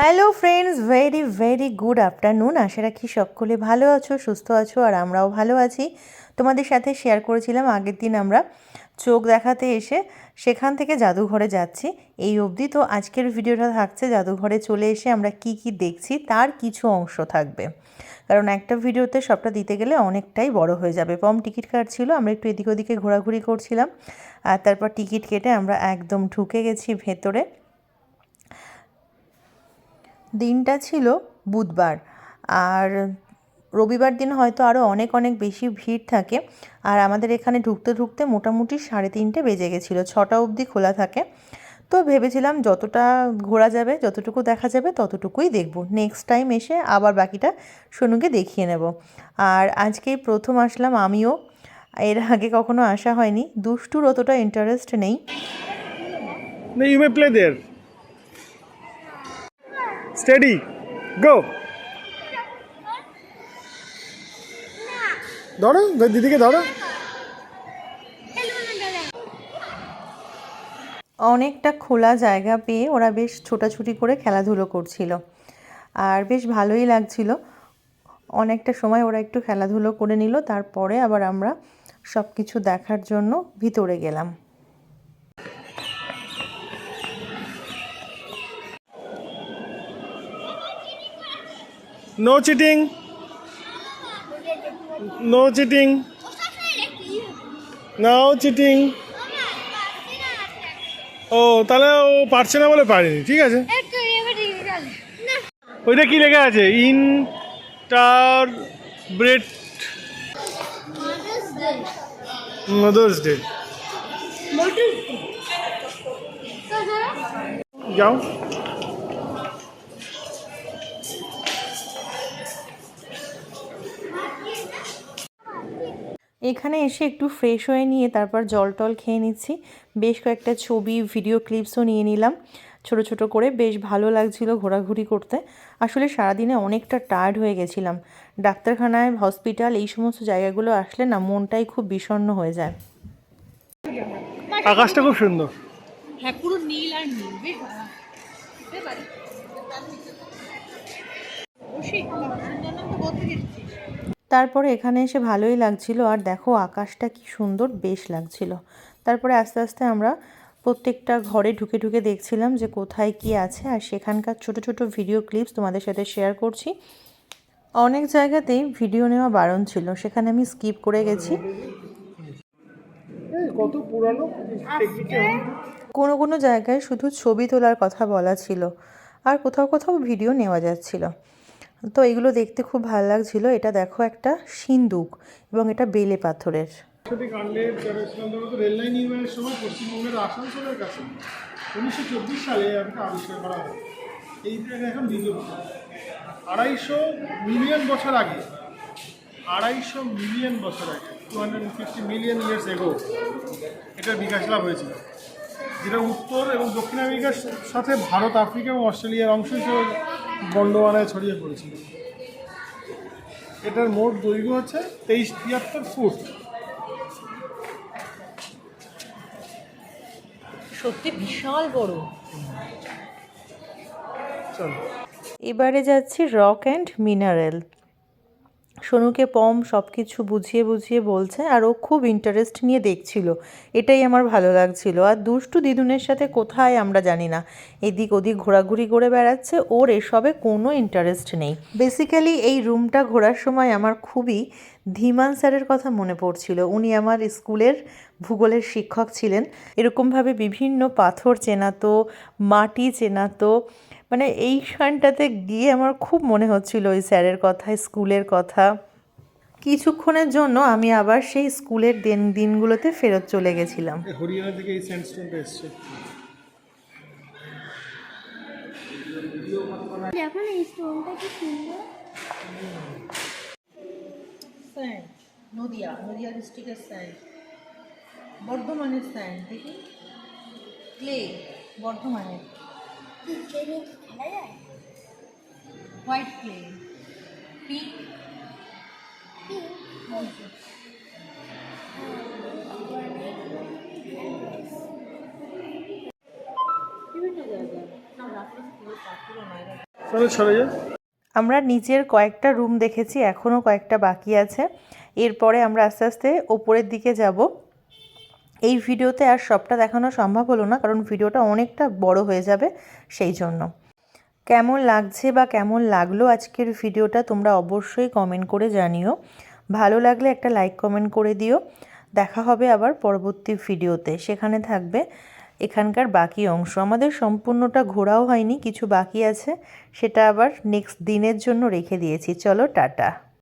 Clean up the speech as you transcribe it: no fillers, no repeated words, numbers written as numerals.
Hello friends, very very good afternoon. আশা রাখি সকলে ভালো আছো, সুস্থ আছো, আর আমরাও ভালো আছি। তোমাদের সাথে শেয়ার করেছিলাম আগের দিন আমরা চোখ দেখাতে এসে সেখান থেকে জাদুঘরে যাচ্ছি এই অবধি। তো আজকের ভিডিওটা থাকছে জাদুঘরে চলে এসে আমরা কি কি দেখছি তার কিছু অংশ থাকবে, কারণ একটা ভিডিওতে সবটা দিতে গেলে অনেকটাই বড় হয়ে যাবে। পম টিকিট কাটছিল, আমরা একটু এদিক ওদিকে ঘোরাঘুরি করছিলাম, আর তারপর টিকিট কেটে আমরা একদম ঢুকে গেছি ভেতরে। দিনটা ছিল বুধবার, আর রবিবার দিন হয়তো আরও অনেক অনেক বেশি ভিড় থাকে। আর আমাদের এখানে ঢুকতে ঢুকতে মোটামুটি 3:30 বেজে গেছিলো, 6টা অবধি খোলা থাকে। তো ভেবেছিলাম যতটা ঘোরা যাবে, যতটুকু দেখা যাবে ততটুকুই দেখব, নেক্সট টাইম এসে আবার বাকিটা সোনুকে দেখিয়ে নেব। আর আজকেই প্রথম আসলাম আমিও, এর আগে কখনো আসা হয়নি। দুষ্টুর অতটা ইন্টারেস্ট নেই। You may play there. Steady. Go. ধরো দিদিকে ধরো। অনেকটা খোলা জায়গা পেয়ে ওরা বেশ ছোটাছুটি করে খেলাধুলো করছিল, আর বেশ ভালোই লাগছিল। অনেকটা সময় ওরা একটু খেলাধুলো করে নিল, তারপরে আবার আমরা সব কিছু দেখার জন্য ভিতরে গেলাম। No cheating. No cheating. No cheating. ও তাহলে ও পারছে না বলে পারেনি, ঠিক আছে। ওইটা কি লেখা আছে? ইন্টারব্রেট মাদার্স ডে। যাও। এখানে এসে একটু ফ্রেশ হয়ে নিয়ে তারপর জল টল খেয়ে নিচ্ছি। বেশ কয়েকটা ছবি, ভিডিও ক্লিপসও নিয়ে নিলাম ছোট ছোট করে। বেশ ভালো লাগছিল ঘোরাঘুরি করতে। আসলে সারাদিনে অনেকটা টায়ার্ড হয়ে গেছিলাম। ডাক্তারখানায়, হসপিটাল, এই সমস্ত জায়গাগুলো আসলে না মনটাই খুব বিষণ্ণ হয়ে যায়। আকাশটা খুব সুন্দর। হ্যাঁ, পুরো নীল আর নীল। বেশ তারপরে এখানে এসে ভালোই লাগছিল, আর দেখো আকাশটা কি সুন্দর, বেশ লাগছিল। তারপরে আস্তে আস্তে আমরা প্রত্যেকটা ঘরে ঢুকে ঢুকে দেখছিলাম যে কোথায় কি আছে, আর সেখানকার ছোট ছোট ভিডিও ক্লিপস তোমাদের সাথে শেয়ার করছি। অনেক জায়গাতেই ভিডিও নেওয়া বারণ ছিল, সেখানে আমি স্কিপ করে গেছি। কত পুরানো। কোনো কোনো জায়গায় শুধু ছবি তোলার কথা বলা ছিল, আর কোথাও কোথাও ভিডিও নেওয়া যাচ্ছিল। তো এগুলো দেখতে খুব ভালো লাগছিল। এটা দেখো একটা সিন্দুক, এবং এটা বেলে পাথরের। কাণ্ডের রেল লাইন নির্মাণের সময় পশ্চিমবঙ্গের আসানসোলের কাছে 1924 সালে একটা আবিষ্কার করা হয়। এইটা এখন দ্বিতীয় 250 মিলিয়ন বছর আগে, 250 মিলিয়ন বছর আগে, 250 মিলিয়ন ইয়ার্স এগো এটার বিকাশ লাভ হয়েছিল, যেটা উত্তর এবং দক্ষিণ আমেরিকার সাথে ভারত, আফ্রিকা এবং অস্ট্রেলিয়ার অংশ হিসেবে গন্ডোয়ানায় ছড়িয়ে পড়েছিল। এটার মোট দৈর্ঘ্য হচ্ছে 2373 ফুট। সত্যি বিশাল বড়। এবারে যাচ্ছি রক অ্যান্ড মিনারেল। সোনুকে পম সব কিছু বুঝিয়ে বুঝিয়ে বলছে, আর ও খুব ইন্টারেস্ট নিয়ে দেখছিল। এটাই আমার ভালো লাগছিল। আর দুষ্টু দিদুনের সাথে কোথায় আমরা জানি না এদিক ওদিক ঘোরাঘুরি করে বেড়াচ্ছে, ওর এসবে কোনো ইন্টারেস্ট নেই। বেসিক্যালি এই রুমটা ঘোরার সময় আমার খুবই ধীমান স্যারের কথা মনে পড়ছিল। উনি আমার স্কুলের ভূগোলের শিক্ষক ছিলেন। এরকমভাবে বিভিন্ন পাথর চেনাতো, মাটি চেনাতো, মানে এইখানটাতে গিয়ে আমার খুব মনে হচ্ছিল ওই স্যারের কথা, স্কুলের কথা। কিছুক্ষণের জন্য আমি আবার সেই স্কুলের দিনগুলোতে ফেরত চলে গেছিলাম। হরিয়ানা থেকে এই স্যান্ডস্টোনটা এসছে। দেখো না এই স্টোনটা কি সুন্দর। স্যান্ড, নদিয়া ডিস্ট্রিক্টের স্যান্ড, বর্ধমানের স্যান্ড। দেখি ক্লে, বর্ধমানের খেলা যায়। হোয়াইট ক্লে, পিঙ্ক বিভিন্ন জায়গায়। না রাখলে পাথরও নয়। তাহলে সরে যা। আমরা নিচের কয়েকটা রুম দেখেছি, এখনও কয়েকটা বাকি আছে। এরপরে আমরা আস্তে আস্তে ওপরের দিকে যাব। এই ভিডিওতে আর সবটা দেখানো সম্ভব হলো না, কারণ ভিডিওটা অনেকটা বড় হয়ে যাবে সেই জন্য। কেমন লাগছে বা কেমন লাগলো আজকের ভিডিওটা তোমরা অবশ্যই কমেন্ট করে জানিও। ভালো লাগলে একটা লাইক কমেন্ট করে দিও। দেখা হবে আবার পরবর্তী ভিডিওতে, সেখানে থাকবে এখানকার বাকি অংশ। আমাদের সম্পূর্ণটা ঘোরাও হয়নি, কিছু বাকি আছে, সেটা আবার নেক্সট দিনের জন্য রেখে দিয়েছি। চলো টাটা।